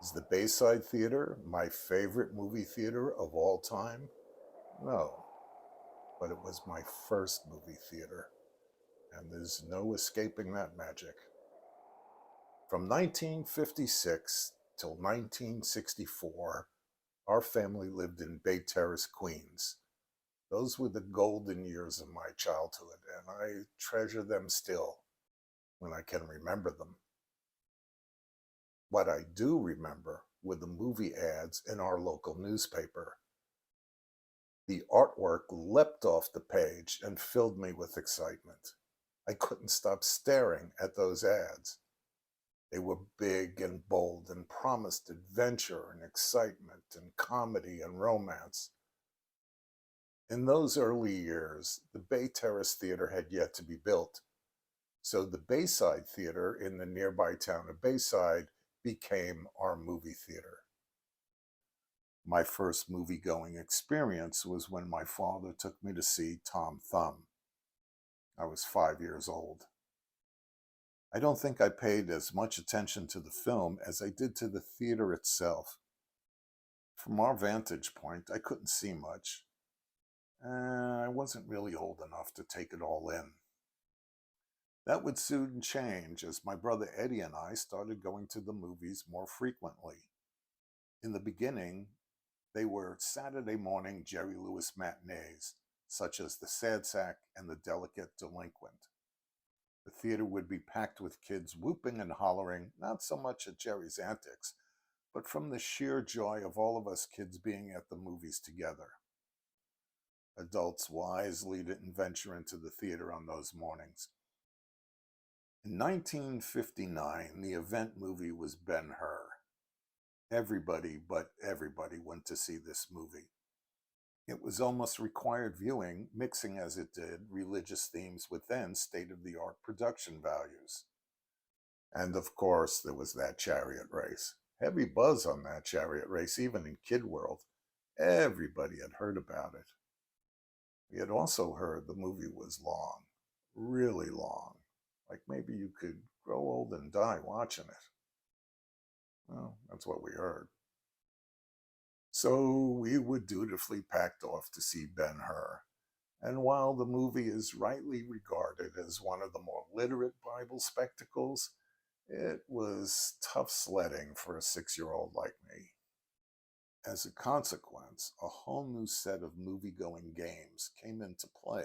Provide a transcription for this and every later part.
Is the Bayside Theater my favorite movie theater of all time? No, but it was my first movie theater, and there's no escaping that magic. From 1956 till 1964, our family lived in Bay Terrace, Queens. Those were the golden years of my childhood, and I treasure them still when I can remember them. What I do remember were the movie ads in our local newspaper. The artwork leapt off the page and filled me with excitement. I couldn't stop staring at those ads. They were big and bold and promised adventure and excitement and comedy and romance. In those early years, the Bay Terrace Theater had yet to be built, so the Bayside Theater in the nearby town of Bayside became our movie theater. My first movie-going experience was when my father took me to see Tom Thumb. I was 5 years old. I don't think I paid as much attention to the film as I did to the theater itself. From our vantage point, I couldn't see much. I wasn't really old enough to take it all in. That would soon change as my brother Eddie and I started going to the movies more frequently. In the beginning, they were Saturday morning Jerry Lewis matinees, such as The Sad Sack and The Delicate Delinquent. The theater would be packed with kids whooping and hollering, not so much at Jerry's antics, but from the sheer joy of all of us kids being at the movies together. Adults wisely didn't venture into the theater on those mornings. In 1959, the event movie was Ben-Hur. Everybody but everybody went to see this movie. It was almost required viewing, mixing as it did religious themes with then state-of-the-art production values. And of course, there was that chariot race. Heavy buzz on that chariot race, even in Kid World. Everybody had heard about it. We had also heard the movie was long, really long. Like maybe you could grow old and die watching it. Well, that's what we heard. So we were dutifully packed off to see Ben-Hur. And while the movie is rightly regarded as one of the more literate Bible spectacles, it was tough sledding for a 6-year-old like me. As a consequence, a whole new set of movie-going games came into play.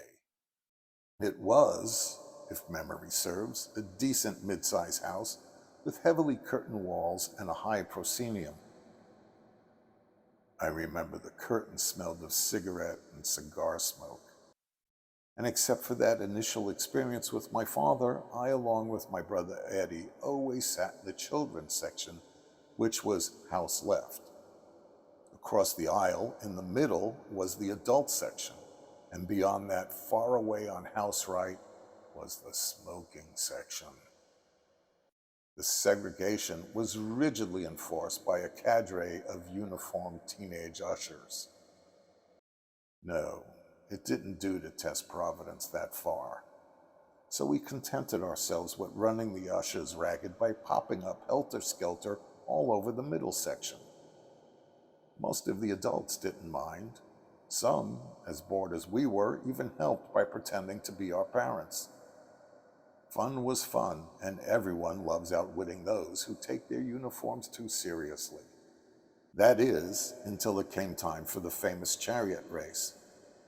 It was, if memory serves, a decent mid-size house with heavily curtained walls and a high proscenium. I remember the curtains smelled of cigarette and cigar smoke. And except for that initial experience with my father, I, along with my brother Eddie, always sat in the children's section, which was house left. Across the aisle, in the middle, was the adult section, and beyond that, far away on house right, was the smoking section. The segregation was rigidly enforced by a cadre of uniformed teenage ushers. No, it didn't do to test Providence that far. So we contented ourselves with running the ushers ragged by popping up helter-skelter all over the middle section. Most of the adults didn't mind. Some, as bored as we were, even helped by pretending to be our parents. Fun was fun, and everyone loves outwitting those who take their uniforms too seriously. That is, until it came time for the famous chariot race.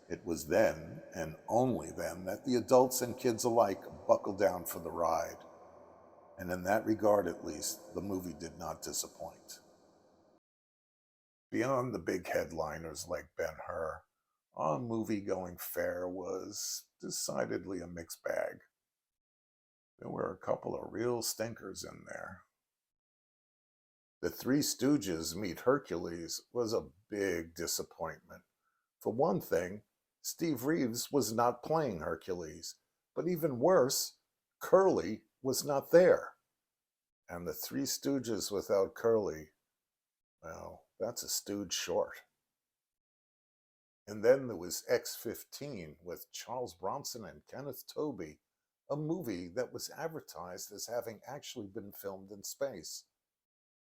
It was then, and only then, that the adults and kids alike buckled down for the ride. And in that regard, at least, the movie did not disappoint. Beyond the big headliners like Ben-Hur, our movie-going fare was decidedly a mixed bag. There were a couple of real stinkers in there. The Three Stooges meet Hercules was a big disappointment. For one thing, Steve Reeves was not playing Hercules, but even worse, Curly was not there. And the Three Stooges without Curly, well, that's a stooge short. And then there was X-15 with Charles Bronson and Kenneth Tobey, a movie that was advertised as having actually been filmed in space.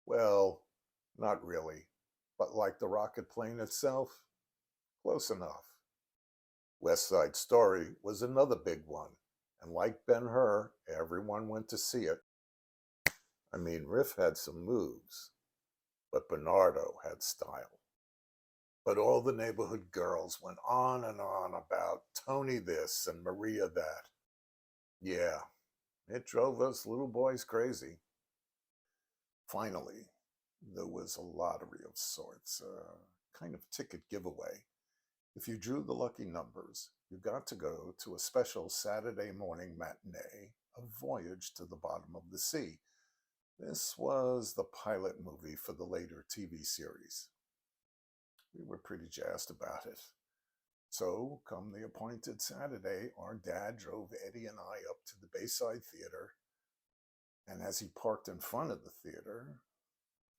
Well, Not really, but like the rocket plane itself, close enough. West Side Story was another big one, and like Ben-Hur, everyone went to see it. I mean, Riff had some moves, but Bernardo had style. But all the neighborhood girls went on and on about Tony this and Maria that. Yeah, it drove us little boys crazy. Finally, there was a lottery of sorts, a kind of ticket giveaway. If you drew the lucky numbers, you got to go to a special Saturday morning matinee, A Voyage to the Bottom of the Sea. This was the pilot movie for the later TV series. We were pretty jazzed about it. So, come the appointed Saturday, our dad drove Eddie and I up to the Bayside Theater, and as he parked in front of the theater,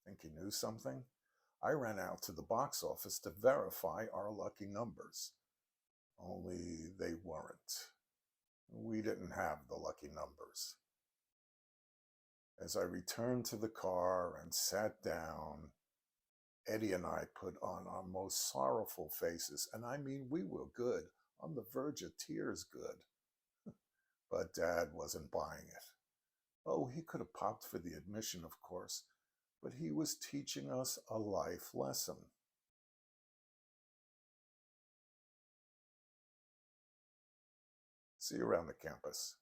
think he knew something? I ran out to the box office to verify our lucky numbers. Only they weren't. We didn't have the lucky numbers. As I returned to the car and sat down, Eddie and I put on our most sorrowful faces, and I mean, we were good, on the verge of tears good. But Dad wasn't buying it. Oh, he could have popped for the admission, of course, but he was teaching us a life lesson. See you around the campus.